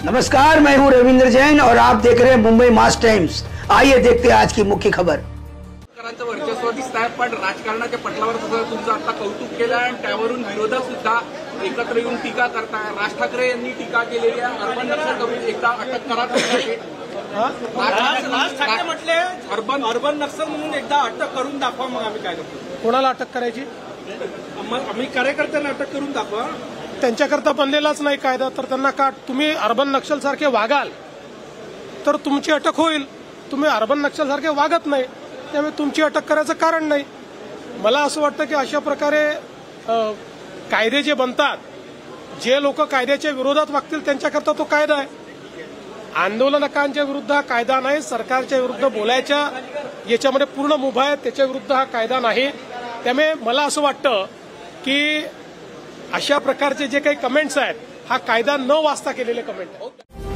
नमस्कार, मैं हूं रविंद्र जैन और आप देख रहे हैं मुंबई मास टाइम्स। आइए देखते हैं आज की मुख्य खबर। वर्चस्व दिसत आहे, पण राजकारणाच्या पटलावर तुमचं आता कौतुक केलं आणि त्यावरून विरोधक सुद्धा एकत्र येऊन टीका करताय। राज ठाकरे यांनी टीका केलेली आहे, अर्बन नक्षल करून एकदा अटक करा। राज ठाकरे म्हटले अर्बन नक्षल म्हणून एकदा अटक करून दाखवा, मग आम्ही काय करतो। कोणाला अटक करायची? आम्ही कार्यकर्त्यांना अटक करून दाखवा। त्यांच्याकरता बनलेलाच नाही कायदा, तर त्यांना का तुम्ही अर्बन नक्षल सारखे वागाल तर तुमची अटक होईल। तुम्ही अर्बन नक्षल सारखे वागत नाही, त्यामुळे तुमची अटक करायचं कारण नाही। मला असं वाटतं की अशा प्रकारे कायदे जे बनतात, जे लोक कायद्याच्या विरोधात वागतील त्यांच्याकरता तो कायदा आहे। आंदोलनकांच्या विरुद्ध हा कायदा नाही, सरकारच्या विरुद्ध बोलायच्या याच्यामध्ये पूर्ण मुभा आहे, त्याच्या विरुद्ध हा कायदा नाही। त्यामुळे मला असं वाटतं की अशा प्रकारचे जे काही कमेंट्स आहेत, हा कायदा न वाचता केलेले कमेंट आहेत।